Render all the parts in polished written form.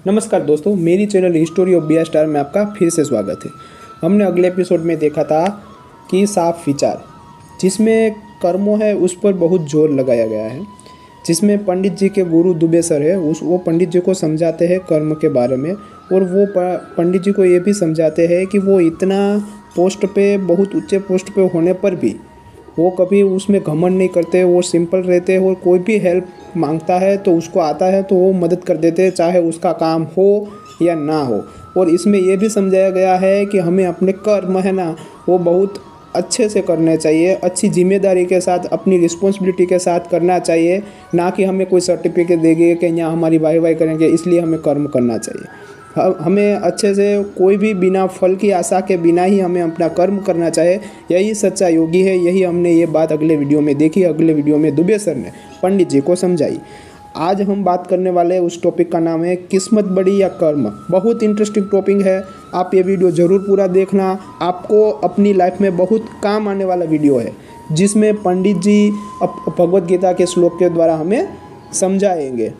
नमस्कार दोस्तों, मेरी channel story of B star में आपका फिर से स्वागत है। हमने अगले एपिसोड में देखा था कि साफ विचार, जिसमें कर्मों है उस पर बहुत जोर लगाया गया है। जिसमें पंडित जी के गुरु दुबे सर है, वो पंडित जी को समझाते हैं कर्म के बारे में, और वो पंडित जी को ये भी समझाते हैं कि वो इतना पोस्ट पे, बहुत ऊंचे पोस्ट पे होने पर भी वो कभी उसमें घमंड नहीं करते। वो सिंपल रहते हैं और कोई भी हेल्प मांगता है तो उसको आता है तो वो मदद कर देते हैं, चाहे उसका काम हो या ना हो। और इसमें यह भी समझाया गया है कि हमें अपने कर्म है ना, वो बहुत अच्छे से करने चाहिए, अच्छी जिम्मेदारी के साथ, अपनी रिस्पॉन्सिबिलिटी के साथ करना चाहिए। ना कि हमें कोई सर्टिफिकेट देंगे कि यहाँ हमारी वाई करेंगे इसलिए हमें कर्म करना चाहिए। हमें अच्छे से, कोई भी बिना फल की आशा के बिना ही हमें अपना कर्म करना चाहिए। यही सच्चा योगी है। यही हमने ये बात अगले वीडियो में देखी। अगले वीडियो में दुबे सर ने पंडित जी को समझाई। आज हम बात करने वाले उस टॉपिक का नाम है किस्मत बड़ी या कर्म। बहुत इंटरेस्टिंग टॉपिक है, आप ये वीडियो ज़रूर पूरा देखना। आपको अपनी लाइफ में बहुत काम आने वाला वीडियो है, जिसमें पंडित जी भगवत गीता के श्लोक के द्वारा हमें समझाएंगे।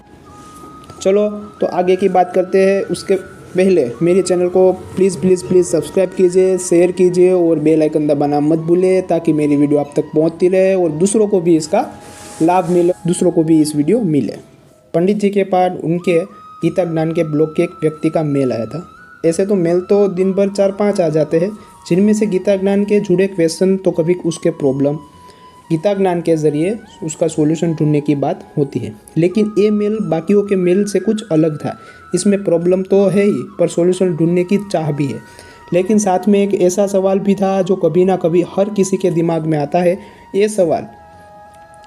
चलो तो आगे की बात करते हैं। उसके पहले मेरे चैनल को प्लीज़ सब्सक्राइब कीजिए, शेयर कीजिए और बेल आइकन दबाना मत भूलिए, ताकि मेरी वीडियो आप तक पहुंचती रहे और दूसरों को भी इसका लाभ मिले, दूसरों को भी इस वीडियो मिले। पंडित जी के पास उनके गीता ज्ञान के ब्लॉग के एक व्यक्ति का मेल आया था। ऐसे तो मेल तो दिन भर 4-5 आ जाते हैं, जिनमें से गीता ज्ञान के जुड़े क्वेश्चन तो कभी उसके प्रॉब्लम गीता ज्ञान के ज़रिए उसका सॉल्यूशन ढूंढने की बात होती है। लेकिन ये मेल बाकियों के मेल से कुछ अलग था। इसमें प्रॉब्लम तो है ही, पर सॉल्यूशन ढूंढने की चाह भी है। लेकिन साथ में एक ऐसा सवाल भी था जो कभी ना कभी हर किसी के दिमाग में आता है। ये सवाल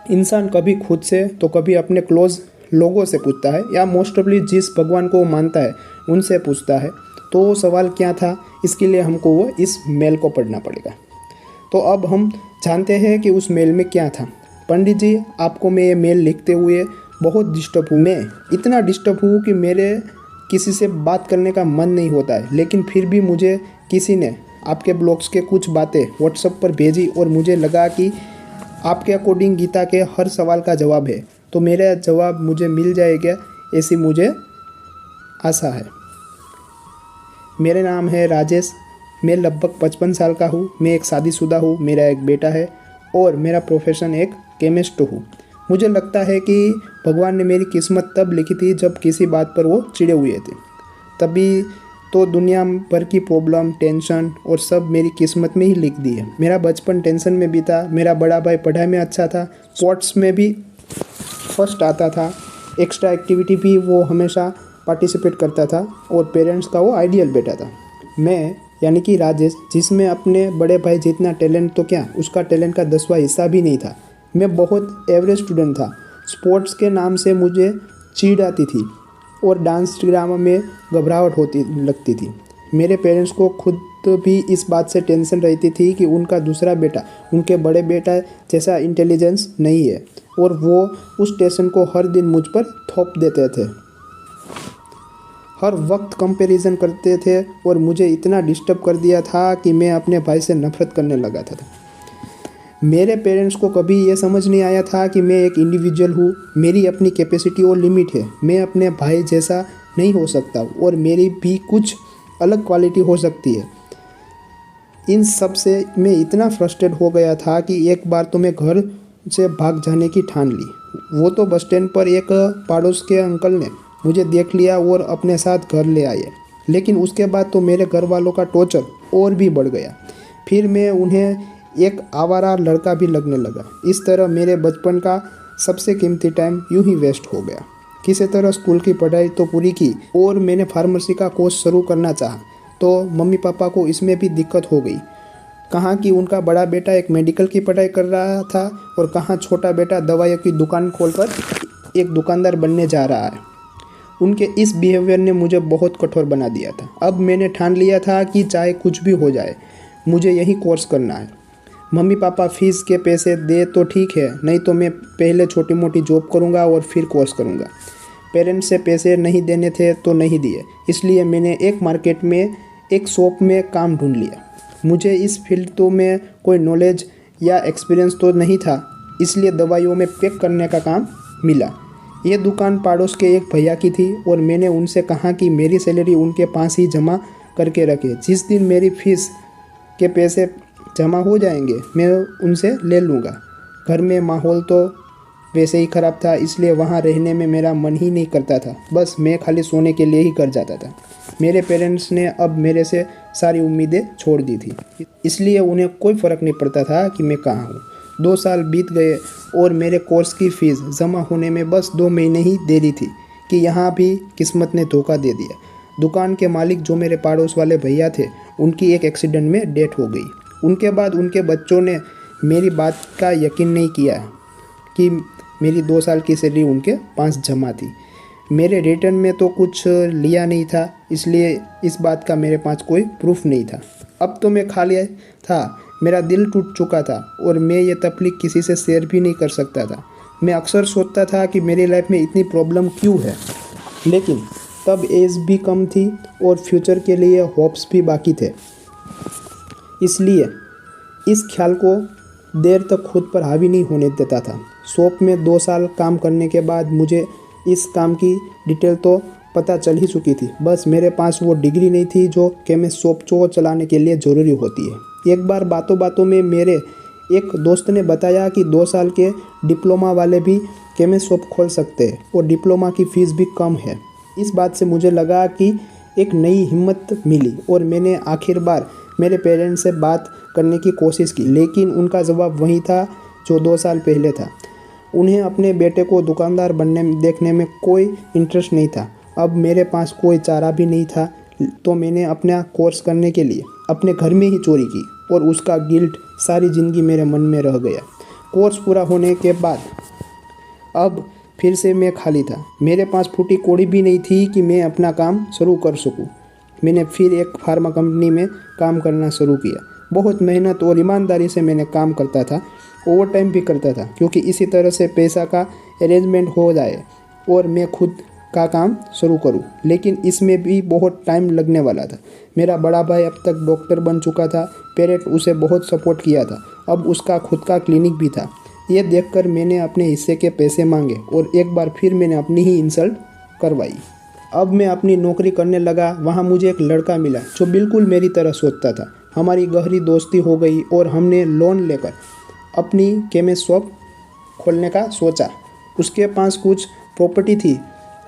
इंसान कभी खुद से तो कभी अपने क्लोज लोगों से पूछता है, या मोस्टली जिस भगवान को वो मानता है उनसे पूछता है। तो वो सवाल क्या था, इसके लिए हमको वो इस मेल को पढ़ना पड़ेगा। तो अब हम जानते हैं कि उस मेल में क्या था। पंडित जी, आपको मैं ये मेल लिखते हुए बहुत डिस्टर्ब हूँ। मैं इतना डिस्टर्ब हूँ कि मेरे किसी से बात करने का मन नहीं होता है, लेकिन फिर भी मुझे किसी ने आपके ब्लॉग्स के कुछ बातें व्हाट्सएप पर भेजी और मुझे लगा कि आपके अकॉर्डिंग गीता के हर सवाल का जवाब है, तो मेरा जवाब मुझे मिल जाएगा, ऐसी मुझे आशा है। मेरा नाम है राजेश, मैं लगभग 55 साल का हूँ। मैं एक शादीशुदा हूँ, मेरा एक बेटा है और मेरा प्रोफेशन एक केमिस्ट हूँ। मुझे लगता है कि भगवान ने मेरी किस्मत तब लिखी थी जब किसी बात पर वो चिड़े हुए थे। तभी तो दुनिया भर की प्रॉब्लम, टेंशन और सब मेरी किस्मत में ही लिख दी है। मेरा बचपन टेंशन में बीता। मेरा बड़ा भाई पढ़ाई में अच्छा था, स्पोर्ट्स में भी फर्स्ट आता था, एक्स्ट्रा एक्टिविटी भी वो हमेशा पार्टिसिपेट करता था और पेरेंट्स का वो आइडियल बेटा था। मैं यानी कि राजेश, जिसमें अपने बड़े भाई जितना टैलेंट तो क्या, उसका टैलेंट का 10वां हिस्सा भी नहीं था। मैं बहुत एवरेज स्टूडेंट था। स्पोर्ट्स के नाम से मुझे चीड़ आती थी और डांस ड्रामा में घबराहट होती लगती थी। मेरे पेरेंट्स को खुद भी इस बात से टेंशन रहती थी कि उनका दूसरा बेटा उनके बड़े बेटा जैसा इंटेलिजेंस नहीं है, और वो उस टेंशन को हर दिन मुझ पर थोप देते थे। हर वक्त कंपैरिजन करते थे और मुझे इतना डिस्टर्ब कर दिया था कि मैं अपने भाई से नफरत करने लगा था। मेरे पेरेंट्स को कभी ये समझ नहीं आया था कि मैं एक इंडिविजुअल हूँ, मेरी अपनी कैपेसिटी और लिमिट है। मैं अपने भाई जैसा नहीं हो सकता और मेरी भी कुछ अलग क्वालिटी हो सकती है। इन सब से मैं इतना फ्रस्ट्रेट हो गया था कि एक बार तो मैं घर से भाग जाने की ठान ली। वो तो बस स्टैंड पर एक पड़ोस के अंकल ने मुझे देख लिया और अपने साथ घर ले आए। लेकिन उसके बाद तो मेरे घर वालों का टॉर्चर और भी बढ़ गया। फिर मैं उन्हें एक आवारा लड़का भी लगने लगा। इस तरह मेरे बचपन का सबसे कीमती टाइम यूं ही वेस्ट हो गया। किसी तरह स्कूल की पढ़ाई तो पूरी की और मैंने फार्मेसी का कोर्स शुरू करना चाहा, तो मम्मी पापा को इसमें भी दिक्कत हो गई। कहाँ कि उनका बड़ा बेटा एक मेडिकल की पढ़ाई कर रहा था और कहाँ छोटा बेटा दवाइयों की दुकान खोलकर एक दुकानदार बनने जा रहा है। उनके इस बिहेवियर ने मुझे बहुत कठोर बना दिया था। अब मैंने ठान लिया था कि चाहे कुछ भी हो जाए, मुझे यही कोर्स करना है। मम्मी पापा फीस के पैसे दे तो ठीक है, नहीं तो मैं पहले छोटी मोटी जॉब करूँगा और फिर कोर्स करूँगा। पेरेंट्स से पैसे नहीं देने थे तो नहीं दिए, इसलिए मैंने एक मार्केट में एक शॉप में काम ढूंढ लिया। मुझे इस फील्ड तो में कोई नॉलेज या एक्सपीरियंस तो नहीं था, इसलिए दवाइयों में पैक करने का काम मिला। ये दुकान पड़ोस के एक भैया की थी और मैंने उनसे कहा कि मेरी सैलरी उनके पास ही जमा करके रखे। जिस दिन मेरी फीस के पैसे जमा हो जाएंगे मैं उनसे ले लूँगा। घर में माहौल तो वैसे ही ख़राब था, इसलिए वहाँ रहने में मेरा मन ही नहीं करता था। बस मैं खाली सोने के लिए ही घर जाता था। मेरे पेरेंट्स ने अब मेरे से सारी उम्मीदें छोड़ दी थी, इसलिए उन्हें कोई फ़र्क नहीं पड़ता था कि मैं कहाँ हूँ। 2 साल बीत गए और मेरे कोर्स की फ़ीस जमा होने में बस 2 महीने ही देरी थी कि यहाँ भी किस्मत ने धोखा दे दिया। दुकान के मालिक जो मेरे पड़ोस वाले भैया थे, उनकी एक एक्सीडेंट में डेथ हो गई। उनके बाद उनके बच्चों ने मेरी बात का यकीन नहीं किया कि मेरी 2 साल की सैलरी उनके पास जमा थी। मेरे रिटर्न में तो कुछ लिया नहीं था, इसलिए इस बात का मेरे पास कोई प्रूफ नहीं था। अब तो मैं खाली था, मेरा दिल टूट चुका था और मैं ये तकलीफ किसी से शेयर भी नहीं कर सकता था। मैं अक्सर सोचता था कि मेरी लाइफ में इतनी प्रॉब्लम क्यों है, लेकिन तब एज भी कम थी और फ्यूचर के लिए होप्स भी बाकी थे। इसलिए इस ख्याल को देर तक खुद पर हावी नहीं होने देता था। शॉप में 2 साल काम करने के बाद मुझे इस काम की डिटेल तो पता चल ही चुकी थी, बस मेरे पास वो डिग्री नहीं थी जो केमिस्ट शॉप को चलाने के लिए ज़रूरी होती है। एक बार बातों बातों में मेरे एक दोस्त ने बताया कि 2 साल के डिप्लोमा वाले भी केमिस्ट शॉप खोल सकते हैं और डिप्लोमा की फ़ीस भी कम है। इस बात से मुझे लगा कि एक नई हिम्मत मिली और मैंने आखिर बार मेरे पेरेंट्स से बात करने की कोशिश की, लेकिन उनका जवाब वही था जो 2 साल पहले था। उन्हें अपने बेटे को दुकानदार बनने देखने में कोई इंटरेस्ट नहीं था। अब मेरे पास कोई चारा भी नहीं था, तो मैंने अपना कोर्स करने के लिए अपने घर में ही चोरी की और उसका गिल्ट सारी ज़िंदगी मेरे मन में रह गया। कोर्स पूरा होने के बाद अब फिर से मैं खाली था। मेरे पास फूटी कौड़ी भी नहीं थी कि मैं अपना काम शुरू कर सकूं। मैंने फिर एक फार्मा कंपनी में काम करना शुरू किया। बहुत मेहनत और ईमानदारी से मैंने काम करता था, ओवर टाइम भी करता था, क्योंकि इसी तरह से पैसा का अरेंजमेंट हो जाए और मैं खुद का काम शुरू करूं। लेकिन इसमें भी बहुत टाइम लगने वाला था। मेरा बड़ा भाई अब तक डॉक्टर बन चुका था, पेरेंट्स उसे बहुत सपोर्ट किया था, अब उसका खुद का क्लिनिक भी था। ये देखकर मैंने अपने हिस्से के पैसे मांगे और एक बार फिर मैंने अपनी ही इंसल्ट करवाई। अब मैं अपनी नौकरी करने लगा। वहाँ मुझे एक लड़का मिला जो बिल्कुल मेरी तरह सोचता था। हमारी गहरी दोस्ती हो गई और हमने लोन लेकर अपनी केमिस्ट शॉप खोलने का सोचा। उसके पास कुछ प्रॉपर्टी थी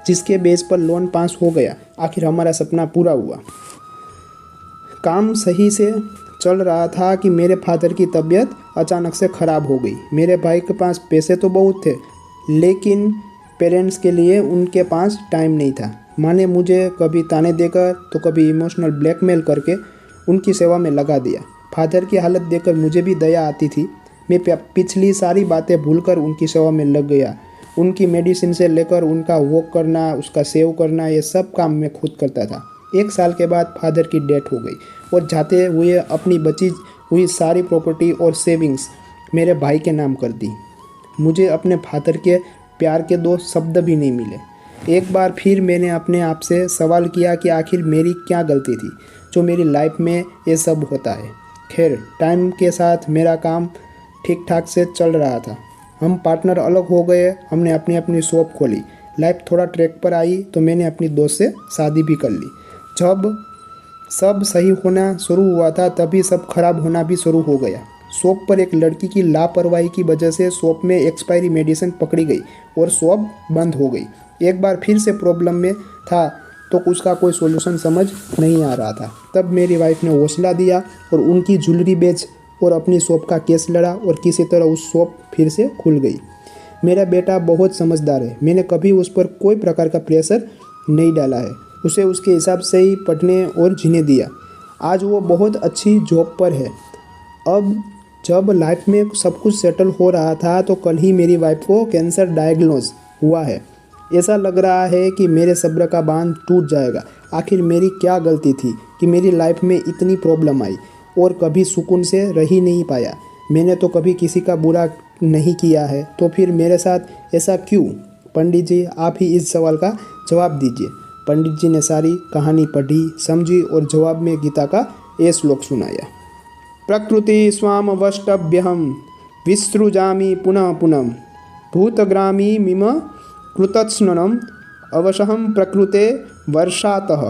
जिसके बेस पर लोन पास हो गया। आखिर हमारा सपना पूरा हुआ। काम सही से चल रहा था कि मेरे फादर की तबीयत अचानक से ख़राब हो गई। मेरे भाई के पास पैसे तो बहुत थे, लेकिन पेरेंट्स के लिए उनके पास टाइम नहीं था। माँ ने मुझे कभी ताने देकर तो कभी इमोशनल ब्लैकमेल करके उनकी सेवा में लगा दिया। फादर की हालत देखकर मुझे भी दया आती थी। मैं पिछली सारी बातें भूलकर उनकी सेवा में लग गया। उनकी मेडिसिन से लेकर उनका वॉक करना, उसका सेव करना, ये सब काम मैं खुद करता था। 1 साल के बाद फादर की डेथ हो गई और जाते हुए अपनी बची हुई सारी प्रॉपर्टी और सेविंग्स मेरे भाई के नाम कर दी। मुझे अपने फादर के प्यार के 2 शब्द भी नहीं मिले। एक बार फिर मैंने अपने आप से सवाल किया कि आखिर मेरी क्या गलती थी जो मेरी लाइफ में ये सब होता है। खैर, टाइम के साथ मेरा काम ठीक ठाक से चल रहा था। हम पार्टनर अलग हो गए, हमने अपनी अपनी शॉप खोली। लाइफ थोड़ा ट्रैक पर आई तो मैंने अपनी दोस्त से शादी भी कर ली। जब सब सही होना शुरू हुआ था तभी सब खराब होना भी शुरू हो गया। शॉप पर एक लड़की की लापरवाही की वजह से शॉप में एक्सपायरी मेडिसिन पकड़ी गई और शॉप बंद हो गई। एक बार फिर से प्रॉब्लम में था तो उसका कोई सॉल्यूशन समझ नहीं आ रहा था। तब मेरी वाइफ ने हौसला दिया और उनकी ज्वेलरी बेच और अपनी शॉप का केस लड़ा और किसी तरह उस शॉप फिर से खुल गई। मेरा बेटा बहुत समझदार है। मैंने कभी उस पर कोई प्रकार का प्रेशर नहीं डाला है। उसे उसके हिसाब से ही पढ़ने और जीने दिया। आज वो बहुत अच्छी जॉब पर है। अब जब लाइफ में सब कुछ सेटल हो रहा था तो कल ही मेरी वाइफ को कैंसर डायग्नोज हुआ है। ऐसा लग रहा है कि मेरे सब्र का बांध टूट जाएगा। आखिर मेरी क्या गलती थी कि मेरी लाइफ में इतनी प्रॉब्लम आई और कभी सुकून से रह ही नहीं पाया। मैंने तो कभी किसी का बुरा नहीं किया है, तो फिर मेरे साथ ऐसा क्यों? पंडित जी, आप ही इस सवाल का जवाब दीजिए। पंडित जी ने सारी कहानी पढ़ी, समझी और जवाब में गीता का ये श्लोक सुनाया। प्रकृति स्वाम वष्टभ्यहम विसृजामि पुनः पुनः भूतग्रामी मिम कृतस्नम अवशहम प्रकृते वर्षातः।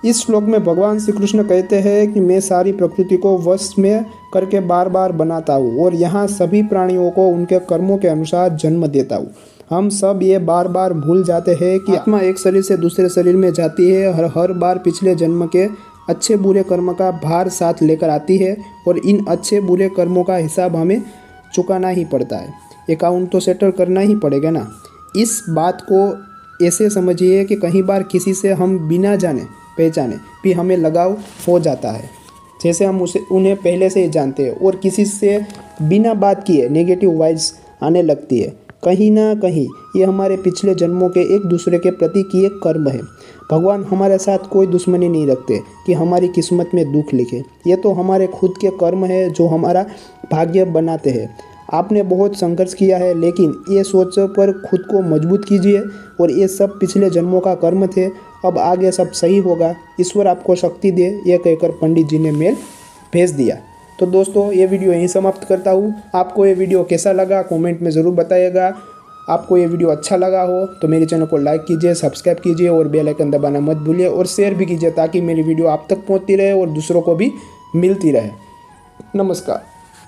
इस श्लोक में भगवान श्री कृष्ण कहते हैं कि मैं सारी प्रकृति को वश में करके बार बार बनाता हूँ और यहाँ सभी प्राणियों को उनके कर्मों के अनुसार जन्म देता हूँ। हम सब ये बार बार भूल जाते हैं कि आत्मा एक शरीर से दूसरे शरीर में जाती है, हर बार पिछले जन्म के अच्छे बुरे कर्म का भार साथ लेकर आती है और इन अच्छे बुरे कर्मों का हिसाब हमें चुकाना ही पड़ता है। अकाउंट तो सेटल करना ही पड़ेगा ना। इस बात को ऐसे समझिए कि कई बार किसी से हम बिना जाने पहचाने भी हमें लगाव हो जाता है, जैसे हम उन्हें पहले से ही जानते हैं, और किसी से बिना बात किए नेगेटिव वाइब्स आने लगती है। कहीं ना कहीं ये हमारे पिछले जन्मों के एक दूसरे के प्रति किए कर्म है। भगवान हमारे साथ कोई दुश्मनी नहीं रखते कि हमारी किस्मत में दुख लिखे। ये तो हमारे खुद के कर्म है जो हमारा भाग्य बनाते हैं। आपने बहुत संघर्ष किया है, लेकिन ये सोच कर खुद को मजबूत कीजिए और ये सब पिछले जन्मों का कर्म थे, अब आगे सब सही होगा, ईश्वर आपको शक्ति दे, ये कहकर पंडित जी ने मेल भेज दिया। तो दोस्तों ये वीडियो यहीं समाप्त करता हूँ। आपको ये वीडियो कैसा लगा कमेंट में ज़रूर बताइएगा। आपको ये वीडियो अच्छा लगा हो तो मेरे चैनल को लाइक कीजिए, सब्सक्राइब कीजिए और बेल आइकन दबाना मत भूलिए, और शेयर भी कीजिए ताकि मेरी वीडियो आप तक पहुँचती रहे और दूसरों को भी मिलती रहे। नमस्कार।